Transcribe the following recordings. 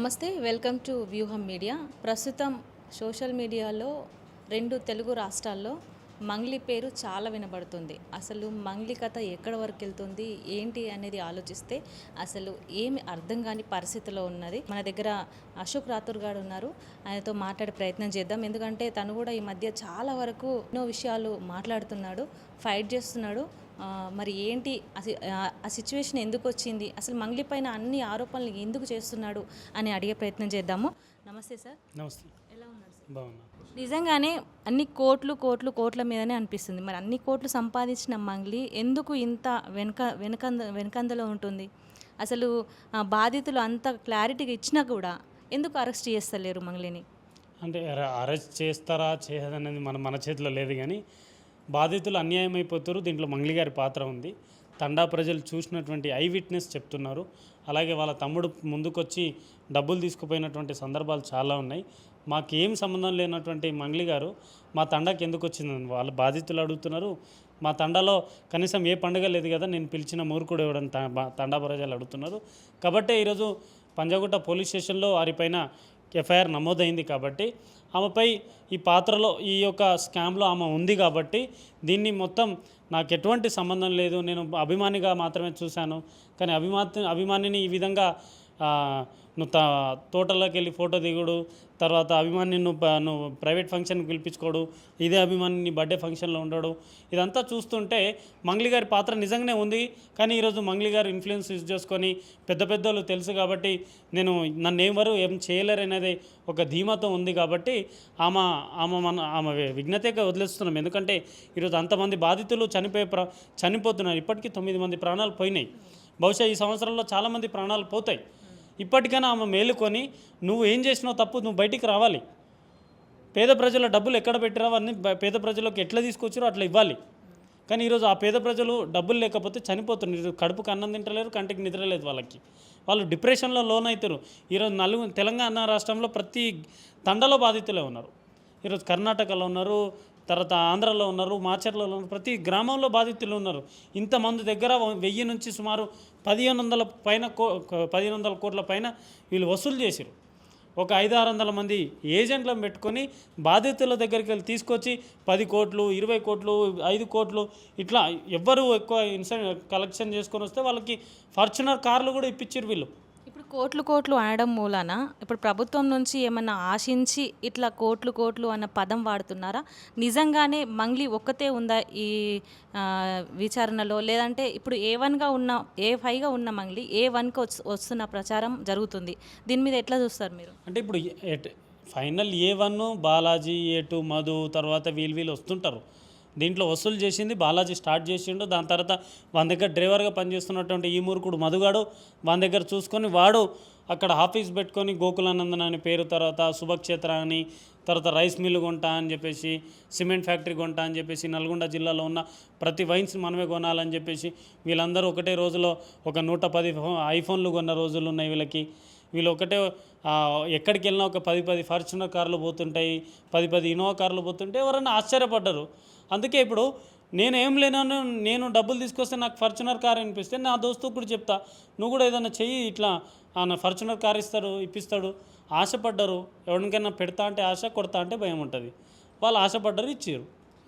నమస్తే, welcome to వ్యూహం media. ప్రస్తుతం సోషల్ మీడియాలో 2 తెలుగు రాష్ట్రాల్లో మంగ్లీ పేరు చాలా వినబడుతుంది. అసలు మంగ్లీ కథ ఎక్కడి వరకు వెళ్తుంది ఏంటి అనేది ఆలోచిస్తే అసలు ఏమి అర్థం కాని పరిస్థితిలో ఉన్నది. మన దగ్గర అశోక్ రాథోర్ గారు ఉన్నారు. ఆయనతో మాట్లాడే ప్రయత్నం చేద్దాం. ఎందుకంటే తను కూడా ఈ మధ్య చాలా వరకు ఎన్నో విషయాలు మాట్లాడుతున్నాడు, ఫైట్ చేస్తున్నాడు. మరి ఏంటి ఆ సిచ్యువేషన్ ఎందుకు వచ్చింది, అసలు మంగ్లీ పైన అన్ని ఆరోపణలు ఎందుకు చేస్తున్నాడు అని అడిగే ప్రయత్నం చేద్దాము. నమస్తే సార్. నమస్తే. ఎలా ఉన్నారు సార్? బాగున్నా. నిజంగానే అన్ని కోట్ల మీదనే అనిపిస్తుంది. మరి అన్ని కోట్లు సంపాదించిన మంగ్లీ ఎందుకు ఇంత వెనకందలో ఉంటుంది? అసలు బాధితులు అంత క్లారిటీగా ఇచ్చినా కూడా ఎందుకు అరెస్ట్ చేస్తలేరు మంగ్లీని? అంటే అరెస్ట్ చేస్తారా చేయదనేది మన చేతిలో లేదు, కానీ బాధితులు అన్యాయం అయిపోతారు. దీంట్లో మంగ్లీ గారి పాత్ర ఉంది. తండా ప్రజలు చూసినటువంటి ఐ విట్నెస్ చెప్తున్నారు. అలాగే వాళ్ళ తమ్ముడు ముందుకొచ్చి డబ్బులు తీసుకుపోయినటువంటి సందర్భాలు చాలా ఉన్నాయి. మాకేం సంబంధం లేనటువంటి మంగ్లీ గారు మా తండాకి ఎందుకు వచ్చిందని వాళ్ళ బాధితులు అడుగుతున్నారు. మా తండాలో కనీసం ఏ పండుగ లేదు కదా, నేను పిలిచిన మూర్ఖుడు ఇవ్వడం తండా ప్రజలు అడుగుతున్నారు. కాబట్టే ఈరోజు పంజాగుట్ట పోలీస్ స్టేషన్లో వారిపైన ఎఫ్ఐఆర్ నమోదైంది. కాబట్టి ఆమెపై ఈ పాత్రలో ఈ యొక్క స్కామ్లో ఆమె ఉంది. కాబట్టి దీన్ని మొత్తం నాకు ఎటువంటి సంబంధం లేదు, నేను అభిమానిగా మాత్రమే చూశాను. కానీ అభిమానిని ఈ విధంగా నువ్వు తోటలోకి వెళ్ళి ఫోటో దిగుడు, తర్వాత అభిమాని నువ్వు ప్రైవేట్ ఫంక్షన్కి పిలిపించుకోడు, ఇదే అభిమాని నీ బర్త్డే ఫంక్షన్లో ఉండడు, ఇదంతా చూస్తుంటే మంగ్లీ గారి పాత్ర నిజంగానే ఉంది. కానీ ఈరోజు మంగ్లీ గారు ఇన్ఫ్లుయెన్స్ యూజ్ చేసుకొని పెద్దలు తెలుసు కాబట్టి నన్ను ఎవరు ఏం చేయలేరు అనేది ఒక ధీమాతో ఉంది. కాబట్టి ఆమె విఘ్నతగా వదిలేస్తున్నాం. ఎందుకంటే ఈరోజు అంతమంది బాధితులు చనిపోతున్నారు. ఇప్పటికీ 9 మంది ప్రాణాలు పోయినాయి. బహుశా ఈ సంవత్సరంలో చాలామంది ప్రాణాలు పోతాయి. ఇప్పటికైనా ఆమె మేలుకొని నువ్వు ఏం చేసినావు తప్పు, నువ్వు బయటికి రావాలి. పేద ప్రజల డబ్బులు ఎక్కడ పెట్టిరావు అన్నీ పేద ప్రజలకు ఎట్లా తీసుకొచ్చారో అట్లా ఇవ్వాలి. కానీ ఈరోజు ఆ పేద ప్రజలు డబ్బులు లేకపోతే చనిపోతున్నారు. కడుపుకి అన్నం తింటలేరు, కంటికి నిద్ర లేదు. వాళ్ళు డిప్రెషన్లో లోన్ అవుతారు. ఈరోజు తెలంగాణ రాష్ట్రంలో ప్రతి తండలో బాధితులే ఉన్నారు. ఈరోజు కర్ణాటకలో ఉన్నారు, తర్వాత ఆంధ్రాలో ఉన్నారు, మాచర్లలో ఉన్నారు, ప్రతి గ్రామంలో బాధితులు ఉన్నారు. ఇంతమంది దగ్గర 1000 నుంచి సుమారు 1500 కోట్ల పైన వీళ్ళు వసూలు చేశారు. ఒక 500-600 మంది ఏజెంట్లను పెట్టుకొని బాధితుల దగ్గరికి వెళ్ళి తీసుకొచ్చి 10 కోట్లు, 20 కోట్లు, 5 కోట్లు ఇట్లా ఎవ్వరు ఎక్కువ కలెక్షన్ చేసుకొని వస్తే వాళ్ళకి ఫార్చునర్ కార్లు కూడా ఇప్పించారు వీళ్ళు. ఇప్పుడు కోట్లు అనడం మూలాన ఇప్పుడు ప్రభుత్వం నుంచి ఏమన్నా ఆశించి ఇట్లా కోట్లు అన్న పదం వాడుతున్నారా? నిజంగానే మంగ్లీ ఒక్కతే ఉందా ఈ విచారణలో? లేదంటే ఇప్పుడు A5గా ఉన్న మంగ్లీ A1కి వస్తున్న ప్రచారం జరుగుతుంది. దీని మీద ఎట్లా చూస్తారు మీరు? అంటే ఇప్పుడు final A1 Balaji, A2 Madhu, తర్వాత వీళ్ళు వస్తుంటారు. దీంట్లో వసూలు చేసింది బాలాజీ స్టార్ట్ చేసిండు. దాని తర్వాత వాని దగ్గర డ్రైవర్గా పనిచేస్తున్నటువంటి ఈ మూర్ఖుడు మధుగాడు వాని దగ్గర చూసుకొని వాడు అక్కడ ఆఫీస్ పెట్టుకొని గోకులానందన్ అనే పేరు, తర్వాత శుభక్షేత్ర అని, తర్వాత రైస్ మిల్లు కొంటా అని చెప్పేసి, సిమెంట్ ఫ్యాక్టరీ కొంటా అని చెప్పేసి, నల్గొండ జిల్లాలో ఉన్న ప్రతి వైన్స్ మనమే కొనాలని చెప్పేసి వీళ్ళందరూ ఒకటే రోజులో ఒక 110 ఐఫోన్లు కొన్న రోజులు ఉన్నాయి వీళ్ళకి. వీళ్ళు ఒకటే ఎక్కడికి వెళ్ళినా ఒక 10 ఫార్చునర్ కార్లు పోతుంటాయి, 10 ఇన్నోవా కార్లు పోతుంటే ఎవరైనా ఆశ్చర్యపడ్డారు. అందుకే ఇప్పుడు నేనేం లేనను, నేను డబ్బులు తీసుకొస్తే నాకు ఫార్చునర్ కార్ అనిపిస్తే నా దోస్తు కూడా చెప్తా, నువ్వు కూడా ఏదైనా చెయ్యి, ఇట్లా ఫార్చునర్ కార్ ఇప్పిస్తాడు. ఆశపడ్డారు. ఎవరికైనా పెడతా అంటే ఆశ, కొడతా అంటే భయం ఉంటుంది. వాళ్ళు ఆశపడ్డారు, ఇచ్చారు,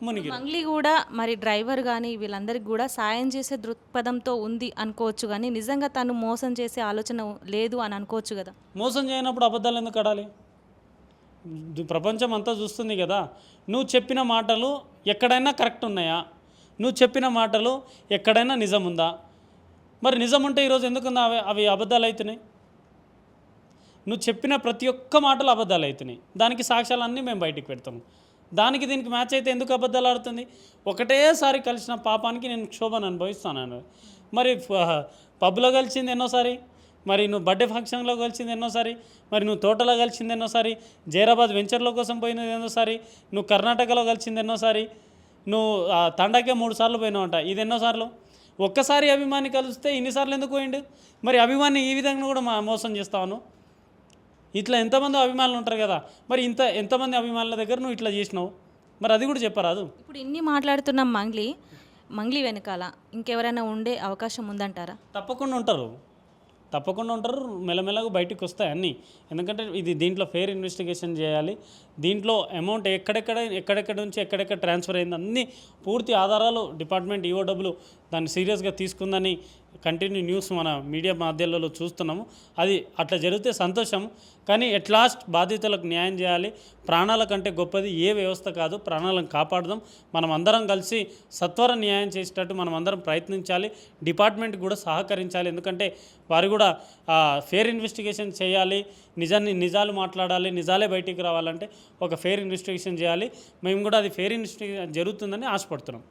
మునిగి. మంగ్లీ కూడా మరి డ్రైవర్ కానీ వీళ్ళందరికీ కూడా సాయం చేసే దృక్పథంతో ఉంది అనుకోవచ్చు, కానీ నిజంగా తను మోసం చేసే ఆలోచన లేదు అని అనుకోవచ్చు కదా. మోసం చేయనప్పుడు అబద్ధాలు ఎందుకు ఆడాలి? ప్రపంచం అంతా చూస్తుంది కదా. నువ్వు చెప్పిన మాటలు ఎక్కడైనా కరెక్ట్ ఉన్నాయా? నువ్వు చెప్పిన మాటలు ఎక్కడైనా నిజం ఉందా? మరి నిజం ఉంటే ఈరోజు ఎందుకుందా అవి అబద్ధాలు అవుతున్నాయి? నువ్వు చెప్పిన ప్రతి ఒక్క మాటలు అబద్ధాలు అవుతున్నాయి. దానికి సాక్ష్యాలన్నీ మేము బయటికి పెడతాము. దీనికి మ్యాచ్ అయితే ఎందుకు అబద్ధాలు ఆడుతుంది? ఒకటేసారి కలిసిన పాపానికి నేను క్షోభను అనుభవిస్తాను. మరి పబ్లో కలిసింది ఎన్నోసారి, మరి నువ్వు బర్త్డే ఫంక్షన్లో కలిసింది ఎన్నోసారి, మరి నువ్వు తోటలో కలిసింది ఎన్నోసారి, జైరాబాద్ వెంచర్లో కోసం పోయినది ఎన్నోసారి, నువ్వు కర్ణాటకలో కలిసింది ఎన్నోసారి, నువ్వు తండాకే 3 సార్లు పోయినావంట. ఇది ఎన్నోసార్లు? ఒక్కసారి అభిమాని కలిస్తే ఇన్నిసార్లు ఎందుకు పోయిండు? మరి అభిమాని ఈ విధంగా కూడా మోసం చేస్తాను. ఇట్లా ఎంతమంది అభిమానులు ఉంటారు కదా, మరి ఎంతమంది అభిమానుల దగ్గర నువ్వు ఇట్లా చేసినావు? మరి అది కూడా చెప్పరాదు. ఇప్పుడు ఇన్ని మాట్లాడుతున్న మంగ్లీ వెనకాల ఇంకెవరైనా ఉండే అవకాశం ఉందంటారా? తప్పకుండా ఉంటారు. తప్పకుండా ఉంటారు, మెల్లమెల్లగా బయటికి వస్తాయి అన్నీ. ఎందుకంటే దీంట్లో ఫెయిర్ ఇన్వెస్టిగేషన్ చేయాలి. దీంట్లో అమౌంట్ ఎక్కడెక్కడ నుంచి ఎక్కడెక్కడ ట్రాన్స్ఫర్ అయింది అన్నీ పూర్తి ఆధారాలు డిపార్ట్మెంట్ ఈఓడబ్ల్యూ దాన్ని సీరియస్గా తీసుకుందని కంటిన్యూ న్యూస్ మన మీడియా మాధ్యమాలలో చూస్తున్నాము. అది అట్లా జరిగితే సంతోషం. కానీ ఎట్ లాస్ట్ బాధితులకు న్యాయం చేయాలి. ప్రాణాల కంటే గొప్పది ఏ వ్యవస్థ కాదు. ప్రాణాలను కాపాడదాం. మనం అందరం కలిసి సత్వర న్యాయం చేసేటట్టు మనం అందరం ప్రయత్నించాలి. డిపార్ట్మెంట్ కూడా సహకరించాలి. ఎందుకంటే వారు కూడా ఫెయిర్ ఇన్వెస్టిగేషన్ చేయాలి. నిజాలు మాట్లాడాలి. నిజాలే బయటికి రావాలంటే ఒక ఫెయిర్ ఇన్వెస్టిగేషన్ చేయాలి. మేము కూడా అది ఫెయిర్ ఇన్వెస్టిగేషన్ జరుగుతుందని ఆశపడుతున్నాం.